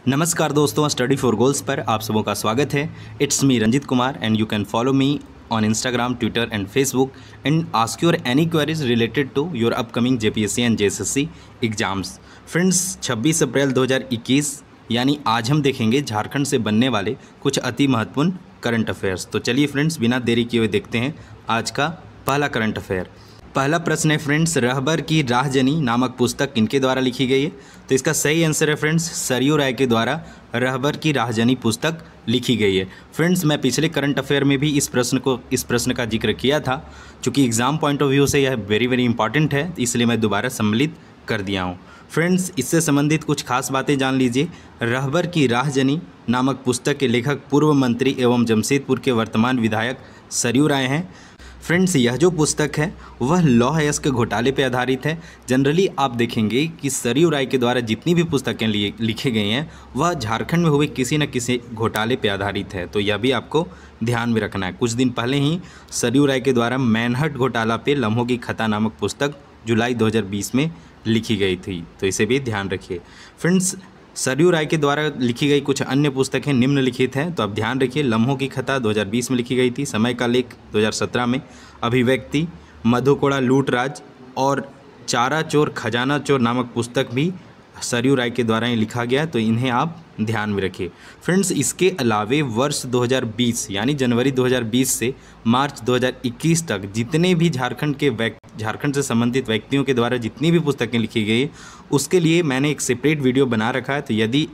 नमस्कार दोस्तों, study for goals पर आप सबों का स्वागत है। It's me Ranjit Kumar and you can follow me on Instagram, Twitter and Facebook and ask your any queries related to your upcoming JPSC and JSSC exams. Friends, 26 अप्रैल 2021 यानी आज हम देखेंगे झारखंड से बनने वाले कुछ अति महत्वपूर्ण करंट अफेयर्स। तो चलिए फ्रेंड्स, बिना देरी किए हुए देखते हैं आज का पहला करंट अफेयर। पहला प्रश्न है फ्रेंड्स, रहबर की राहजनी नामक पुस्तक किनके द्वारा लिखी गई है? तो इसका सही आंसर है फ्रेंड्स, सरयू राय के द्वारा रहबर की राहजनी पुस्तक लिखी गई है। फ्रेंड्स, मैं पिछले करंट अफेयर में भी इस प्रश्न का जिक्र किया था। चूँकि एग्जाम पॉइंट ऑफ व्यू से यह वेरी इंपॉर्टेंट है, इसलिए मैं दोबारा सम्मिलित कर दिया हूँ। फ्रेंड्स, इससे संबंधित कुछ खास बातें जान लीजिए। रहबर की राहजनी नामक पुस्तक के लेखक पूर्व मंत्री एवं जमशेदपुर के वर्तमान विधायक सरयू राय हैं। फ्रेंड्स, यह जो पुस्तक है वह लौह अयस्क घोटाले पर आधारित है। जनरली आप देखेंगे कि सरयू राय के द्वारा जितनी भी पुस्तकें लिखी गई हैं वह झारखंड में हुए किसी न किसी घोटाले पर आधारित है, तो यह भी आपको ध्यान में रखना है। कुछ दिन पहले ही सरयू राय के द्वारा मैनहट्ट घोटाला पे लम्हों की कथा नामक पुस्तक जुलाई 2020 में लिखी गई थी, तो इसे भी ध्यान रखिए। फ्रेंड्स, सरयू राय के द्वारा लिखी गई कुछ अन्य पुस्तकें निम्नलिखित हैं, तो आप ध्यान रखिए। लम्हों की कथा 2020 में लिखी गई थी, समय का लेख 2017 में, अभिव्यक्ति, मधुकोड़ा लूटराज और चारा चोर खजाना चोर नामक पुस्तक भी सरयू राय के द्वारा ही लिखा गया, तो इन्हें आप ध्यान में रखिए। फ्रेंड्स, इसके अलावे वर्ष 2020 यानी जनवरी 2020 से मार्च 2021 तक जितने भी झारखंड से संबंधित व्यक्तियों के द्वारा जितनी भी पुस्तकें लिखी गई उसके लिए मैंने एक सेपरेट वीडियो बना रखा है। तो यदि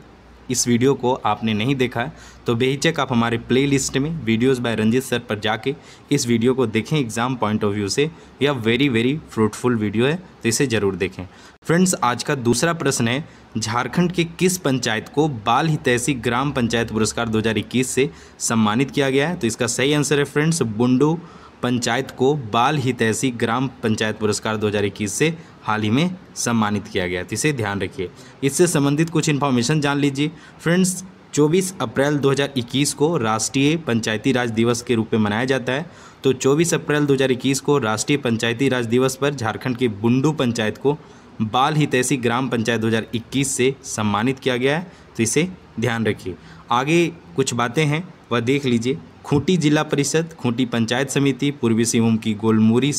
इस वीडियो को आपने नहीं देखा है तो बेहिचक आप हमारे प्लेलिस्ट में वीडियोस बाय रंजित सर पर जाके इस वीडियो को देखें। एग्जाम पॉइंट ऑफ व्यू से यह वेरी फ्रूटफुल वीडियो है, तो इसे ज़रूर देखें। फ्रेंड्स, आज का दूसरा प्रश्न है, झारखंड के किस पंचायत को बाल हितैषी ग्राम पंचायत पुरस्कार 2021 से सम्मानित किया गया है? तो इसका सही आंसर है फ्रेंड्स, बुंडू पंचायत को बाल हितैषी ग्राम पंचायत पुरस्कार 2021 से हाल ही में सम्मानित किया गया, तो इसे ध्यान रखिए। इससे संबंधित कुछ इन्फॉर्मेशन जान लीजिए। फ्रेंड्स, 24 अप्रैल 2021 को राष्ट्रीय पंचायती राज दिवस के रूप में मनाया जाता है। तो 24 अप्रैल 2021 को राष्ट्रीय पंचायती राज दिवस पर झारखंड की बुंडू पंचायत को बाल हितैषी ग्राम पंचायत 2021 से सम्मानित किया गया है, तो इसे ध्यान रखिए। आगे कुछ बातें हैं वह देख लीजिए। खूंटी जिला परिषद, खूंटी पंचायत समिति, पूर्वी सिंहभूम की गोलमुरी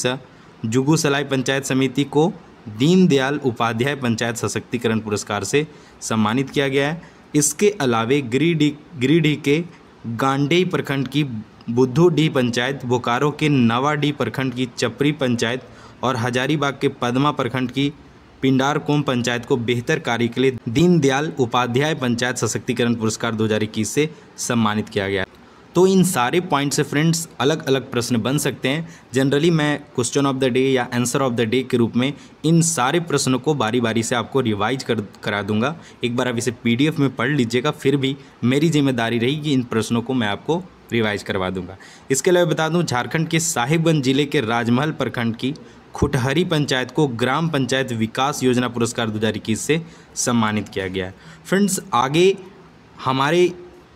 जुगूसलाई पंचायत समिति को दीनदयाल उपाध्याय पंचायत सशक्तिकरण पुरस्कार से सम्मानित किया गया है। इसके अलावे गिरिडीह के गांडेय प्रखंड की बुद्धूडीह पंचायत, बोकारो के नवाडीह प्रखंड की चपरी पंचायत और हजारीबाग के पदमा प्रखंड की पिंडारकोम पंचायत को बेहतर कार्य के लिए दीनदयाल उपाध्याय पंचायत सशक्तिकरण पुरस्कार 2021 से सम्मानित किया गया। तो इन सारे पॉइंट से फ्रेंड्स अलग अलग प्रश्न बन सकते हैं। जनरली मैं क्वेश्चन ऑफ द डे या आंसर ऑफ द डे के रूप में इन सारे प्रश्नों को बारी बारी से आपको रिवाइज करा दूंगा। एक बार आप इसे पीडीएफ में पढ़ लीजिएगा, फिर भी मेरी जिम्मेदारी रहेगी कि इन प्रश्नों को मैं आपको रिवाइज करवा दूंगा। इसके अलावा बता दूं, झारखंड के साहिबगंज जिले के राजमहल प्रखंड की खुटहरी पंचायत को ग्राम पंचायत विकास योजना पुरस्कार 2021 से सम्मानित किया गया है। फ्रेंड्स, आगे हमारे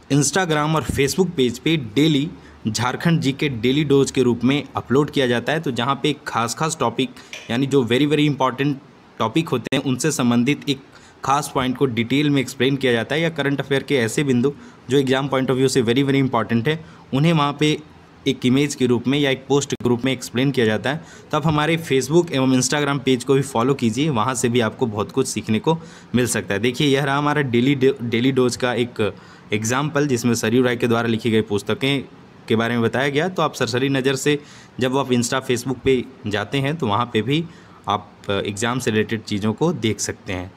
इंस्टाग्राम और फेसबुक पेज पे डेली झारखंड जी के डेली डोज के रूप में अपलोड किया जाता है, तो जहाँ पे खास टॉपिक यानी जो वेरी इंपॉर्टेंट टॉपिक होते हैं उनसे संबंधित एक खास पॉइंट को डिटेल में एक्सप्लेन किया जाता है, या करंट अफेयर के ऐसे बिंदु जो एग्जाम पॉइंट ऑफ व्यू से वेरी इंपॉर्टेंट है उन्हें वहाँ पे एक इमेज के रूप में या एक पोस्ट के रूप में एक्सप्लेन किया जाता है। तो आप हमारे फेसबुक एवं इंस्टाग्राम पेज को भी फॉलो कीजिए, वहाँ से भी आपको बहुत कुछ सीखने को मिल सकता है। देखिए, यह रहा हमारा डेली डोज का एक एग्जाम्पल जिसमें सरयू राय के द्वारा लिखी गई पुस्तकें के बारे में बताया गया। तो आप सरसरी नज़र से जब आप इंस्टा फेसबुक पे जाते हैं तो वहाँ पे भी आप एग्ज़ाम से रिलेटेड चीज़ों को देख सकते हैं।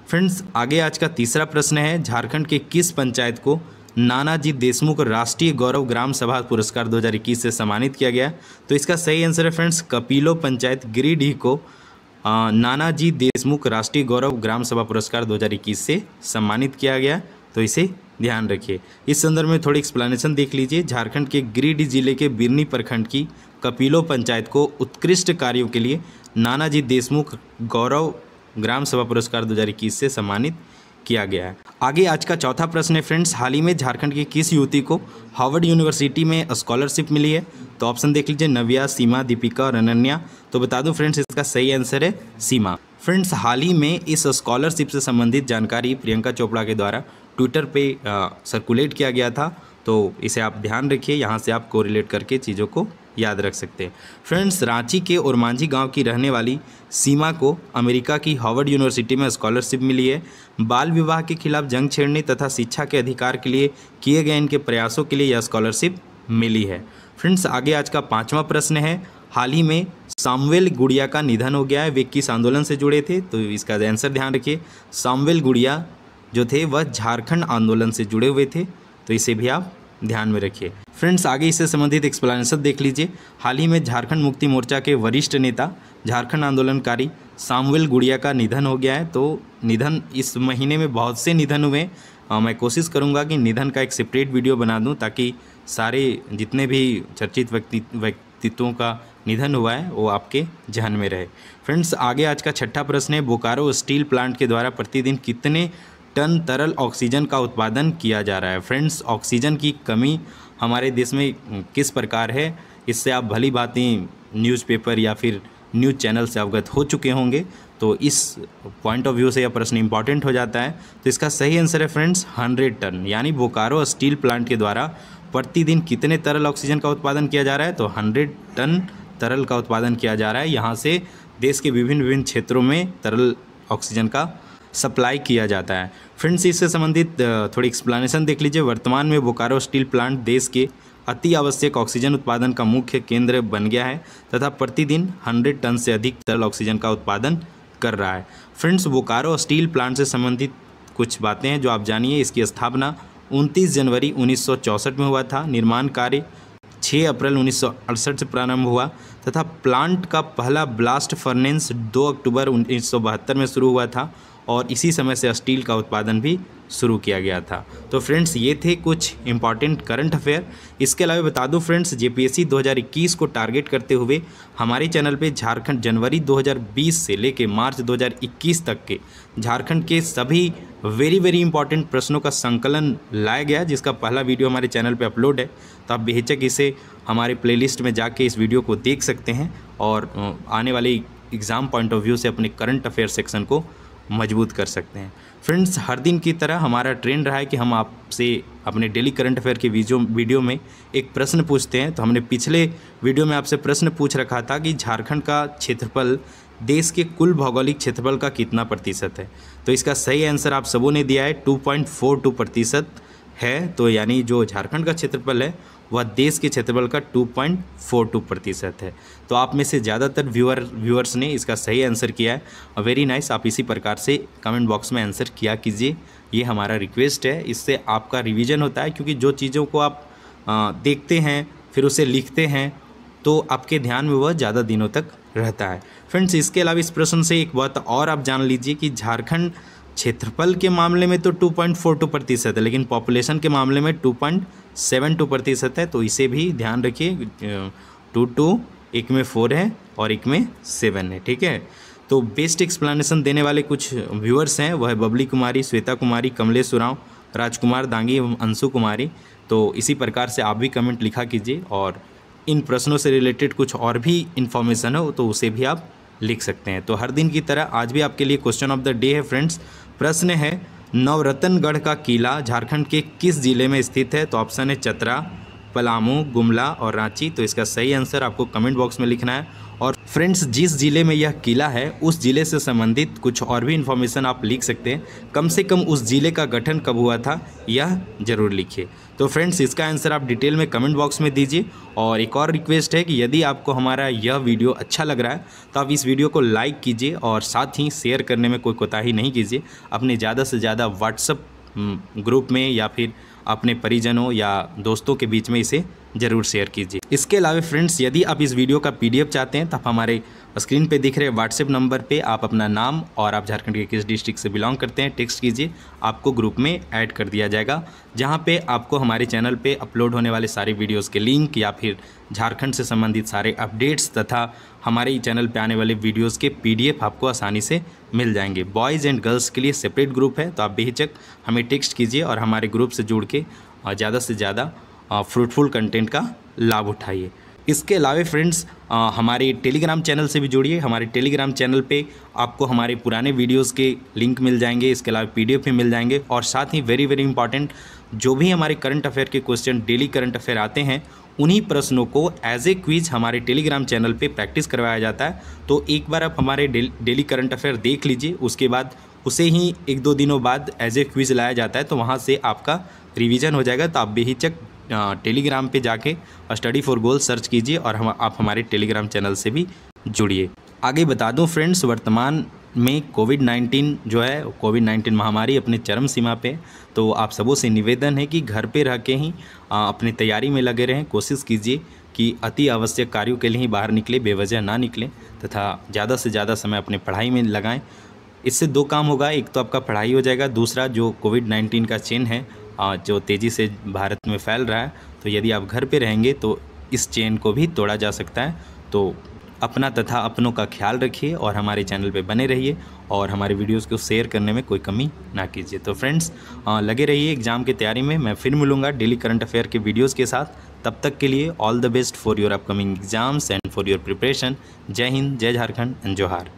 फ्रेंड्स, आगे आज का तीसरा प्रश्न है, झारखंड के किस पंचायत को नानाजी देशमुख राष्ट्रीय गौरव ग्राम सभा पुरस्कार 2021 से सम्मानित किया गया? तो इसका सही आंसर है फ्रेंड्स, कपिलो पंचायत गिरिडीह को नानाजी देशमुख राष्ट्रीय गौरव ग्राम सभा पुरस्कार 2021 से सम्मानित किया गया, तो इसे ध्यान रखिए। इस संदर्भ में थोड़ी एक्सप्लेनेशन देख लीजिए। झारखंड के गिरिडीह जिले के बिरनी प्रखंड की कपिलो पंचायत को उत्कृष्ट कार्यों के लिए नानाजी देशमुख गौरव ग्राम सभा पुरस्कार 2021 से सम्मानित किया गया है। आगे आज का चौथा प्रश्न है फ्रेंड्स, हाल ही में झारखंड की किस युवती को हार्वर्ड यूनिवर्सिटी में स्कॉलरशिप मिली है? तो ऑप्शन देख लीजिए, नव्या, सीमा, दीपिका और अनन्या। तो बता दूं फ्रेंड्स, इसका सही आंसर है सीमा। फ्रेंड्स, हाल ही में इस स्कॉलरशिप से संबंधित जानकारी प्रियंका चोपड़ा के द्वारा ट्विटर पे सर्कुलेट किया गया था। तो इसे आप ध्यान रखिए, यहाँ से आप कोरिलेट करके चीज़ों को याद रख सकते हैं। फ्रेंड्स, रांची के ओरमांझी गांव की रहने वाली सीमा को अमेरिका की हार्वर्ड यूनिवर्सिटी में स्कॉलरशिप मिली है। बाल विवाह के खिलाफ जंग छेड़ने तथा शिक्षा के अधिकार के लिए किए गए इनके प्रयासों के लिए यह स्कॉलरशिप मिली है। फ्रेंड्स, आगे आज का 5वां प्रश्न है, हाल ही में सामुएल गुड़िया का निधन हो गया है। वे किस आंदोलन से जुड़े थे? तो इसका आंसर ध्यान रखिए, सामुएल गुड़िया जो थे वह झारखंड आंदोलन से जुड़े हुए थे, तो इसे भी आप ध्यान में रखिए। फ्रेंड्स, आगे इससे संबंधित एक्सप्लेनेशन देख लीजिए। हाल ही में झारखंड मुक्ति मोर्चा के वरिष्ठ नेता झारखंड आंदोलनकारी सामुएल गुड़िया का निधन हो गया है। तो निधन इस महीने में बहुत से निधन हुए। मैं कोशिश करूंगा कि निधन का एक सेपरेट वीडियो बना दूं ताकि सारे जितने भी चर्चित व्यक्तित्वों का निधन हुआ है वो आपके ध्यान में रहे। फ्रेंड्स, आगे आज का 6ठा प्रश्न है, बोकारो स्टील प्लांट के द्वारा प्रतिदिन कितने टन तरल ऑक्सीजन का उत्पादन किया जा रहा है? फ्रेंड्स, ऑक्सीजन की कमी हमारे देश में किस प्रकार है, इससे आप भली भांति न्यूज़पेपर या फिर न्यूज़ चैनल से अवगत हो चुके होंगे। तो इस पॉइंट ऑफ व्यू से यह प्रश्न इंपॉर्टेंट हो जाता है। तो इसका सही आंसर है फ्रेंड्स 100 टन, यानी बोकारो स्टील प्लांट के द्वारा प्रतिदिन कितने तरल ऑक्सीजन का उत्पादन किया जा रहा है? तो 100 टन तरल का उत्पादन किया जा रहा है। यहाँ से देश के विभिन्न क्षेत्रों में तरल ऑक्सीजन का सप्लाई किया जाता है। फ्रेंड्स, इससे संबंधित थोड़ी एक्सप्लेनेशन देख लीजिए। वर्तमान में बोकारो स्टील प्लांट देश के अति आवश्यक ऑक्सीजन उत्पादन का मुख्य केंद्र बन गया है तथा प्रतिदिन 100 टन से अधिक तरल ऑक्सीजन का उत्पादन कर रहा है। फ्रेंड्स, बोकारो स्टील प्लांट से संबंधित कुछ बातें हैं जो आप जानिए। इसकी स्थापना 29 जनवरी 1964 में हुआ था। निर्माण कार्य 6 अप्रैल 1968 से प्रारंभ हुआ तथा प्लांट का पहला ब्लास्ट फर्नेस 2 अक्टूबर 1972 में शुरू हुआ था और इसी समय से स्टील का उत्पादन भी शुरू किया गया था। तो फ्रेंड्स, ये थे कुछ इंपॉर्टेंट करंट अफेयर। इसके अलावा बता दूं फ्रेंड्स, जेपीएससी 2021 को टारगेट करते हुए हमारे चैनल पे झारखंड जनवरी 2020 से लेके मार्च 2021 तक के झारखंड के सभी वेरी इंपॉर्टेंट प्रश्नों का संकलन लाया गया, जिसका पहला वीडियो हमारे चैनल पे अपलोड है। तो आप बेहिचक इसे हमारे प्लेलिस्ट में जाके इस वीडियो को देख सकते हैं और आने वाले एग्ज़ाम पॉइंट ऑफ व्यू से अपने करंट अफेयर सेक्शन को मजबूत कर सकते हैं। फ्रेंड्स, हर दिन की तरह हमारा ट्रेंड रहा है कि हम आपसे अपने डेली करंट अफेयर के वीडियो में एक प्रश्न पूछते हैं। तो हमने पिछले वीडियो में आपसे प्रश्न पूछ रखा था कि झारखंड का क्षेत्रफल देश के कुल भौगोलिक क्षेत्रफल का कितना प्रतिशत है? तो इसका सही आंसर आप सबों ने दिया है, 2.42% है। तो यानी जो झारखंड का क्षेत्रफल है वह देश के क्षेत्रफल का 2.42% है। तो आप में से ज़्यादातर व्यूअर्स ने इसका सही आंसर किया है। Very nice. आप इसी प्रकार से कमेंट बॉक्स में आंसर किया कीजिए, ये हमारा रिक्वेस्ट है। इससे आपका रिवीजन होता है, क्योंकि जो चीज़ों को आप देखते हैं फिर उसे लिखते हैं तो आपके ध्यान में वह ज़्यादा दिनों तक रहता है। फ्रेंड्स, इसके अलावा इस प्रश्न से एक बात और आप जान लीजिए कि झारखंड क्षेत्रफल के मामले में तो 2.42% है, लेकिन पॉपुलेशन के मामले में 2.72% है। तो इसे भी ध्यान रखिए, 2 एक में 4 है और एक में 7 है, ठीक है। तो बेस्ट एक्सप्लेनेशन देने वाले कुछ व्यूअर्स हैं, वह है बबली कुमारी, श्वेता कुमारी, कमलेश उरांव, राजकुमार दांगी एवं अंशु कुमारी। तो इसी प्रकार से आप भी कमेंट लिखा कीजिए और इन प्रश्नों से रिलेटेड कुछ और भी इन्फॉर्मेशन हो तो उसे भी आप लिख सकते हैं। तो हर दिन की तरह आज भी आपके लिए क्वेश्चन ऑफ द डे है फ्रेंड्स। प्रश्न है, नवरत्नगढ़ का किला झारखंड के किस जिले में स्थित है? तो ऑप्शन है चतरा, पलामू, गुमला और रांची। तो इसका सही आंसर आपको कमेंट बॉक्स में लिखना है। और फ्रेंड्स, जिस ज़िले में यह किला है उस ज़िले से संबंधित कुछ और भी इन्फॉर्मेशन आप लिख सकते हैं। कम से कम उस ज़िले का गठन कब हुआ था यह ज़रूर लिखिए। तो फ्रेंड्स, इसका आंसर आप डिटेल में कमेंट बॉक्स में दीजिए। और एक और रिक्वेस्ट है कि यदि आपको हमारा यह वीडियो अच्छा लग रहा है तो आप इस वीडियो को लाइक कीजिए और साथ ही शेयर करने में कोई कोताही नहीं कीजिए। अपने ज़्यादा से ज़्यादा व्हाट्सएप ग्रुप में या फिर अपने परिजनों या दोस्तों के बीच में इसे ज़रूर शेयर कीजिए। इसके अलावा फ्रेंड्स, यदि आप इस वीडियो का PDF चाहते हैं तो आप हमारे स्क्रीन पे दिख रहे व्हाट्सएप नंबर पे आप अपना नाम और आप झारखंड के किस डिस्ट्रिक्ट से बिलोंग करते हैं टेक्स्ट कीजिए, आपको ग्रुप में ऐड कर दिया जाएगा, जहां पे आपको हमारे चैनल पे अपलोड होने वाले सारे वीडियोस के लिंक या फिर झारखंड से संबंधित सारे अपडेट्स तथा हमारे चैनल पे आने वाले वीडियोस के PDF आपको आसानी से मिल जाएंगे। बॉयज़ एंड गर्ल्स के लिए सेपरेट ग्रुप है, तो आप बेहिचक हमें टेक्स्ट कीजिए और हमारे ग्रुप से जुड़ के ज़्यादा से ज़्यादा फ्रूटफुल कंटेंट का लाभ उठाइए। इसके अलावा फ्रेंड्स हमारे टेलीग्राम चैनल से भी जुड़िए। हमारे टेलीग्राम चैनल पे आपको हमारे पुराने वीडियोस के लिंक मिल जाएंगे, इसके अलावा PDF भी मिल जाएंगे, और साथ ही वेरी वेरी इंपॉर्टेंट जो भी हमारे करंट अफेयर के क्वेश्चन, डेली करंट अफेयर आते हैं, उन्हीं प्रश्नों को एज ए क्विज हमारे टेलीग्राम चैनल पे प्रैक्टिस करवाया जाता है। तो एक बार आप हमारे डेली करंट अफेयर देख लीजिए, उसके बाद उसे ही 1-2 दिनों बाद एज ए क्विज लाया जाता है, तो वहाँ से आपका रिवीजन हो जाएगा। तो आप बेहिचक टेलीग्राम पे जाके स्टडी फॉर गोल सर्च कीजिए और आप हमारे टेलीग्राम चैनल से भी जुड़िए। आगे बता दूं फ्रेंड्स, वर्तमान में कोविड-19 जो है, कोविड-19 महामारी अपने चरम सीमा पे, तो आप सबों से निवेदन है कि घर पे रह के ही अपनी तैयारी में लगे रहें। कोशिश कीजिए कि अति आवश्यक कार्यों के लिए ही बाहर निकले, बेवजह ना निकलें, तथा ज़्यादा से ज़्यादा समय अपने पढ़ाई में लगाएं। इससे 2 काम होगा, एक तो आपका पढ़ाई हो जाएगा, दूसरा जो कोविड-19 का चेन है जो तेज़ी से भारत में फैल रहा है, तो यदि आप घर पे रहेंगे तो इस चेन को भी तोड़ा जा सकता है। तो अपना तथा अपनों का ख्याल रखिए और हमारे चैनल पे बने रहिए और हमारे वीडियोस को शेयर करने में कोई कमी ना कीजिए। तो फ्रेंड्स लगे रहिए एग्ज़ाम की तैयारी में। मैं फिर मिलूँगा डेली करंट अफेयर के वीडियोज़ के साथ। तब तक के लिए all the best for your upcoming exams and for your preparation. जय हिंद, जय झारखंड एंड जोहार।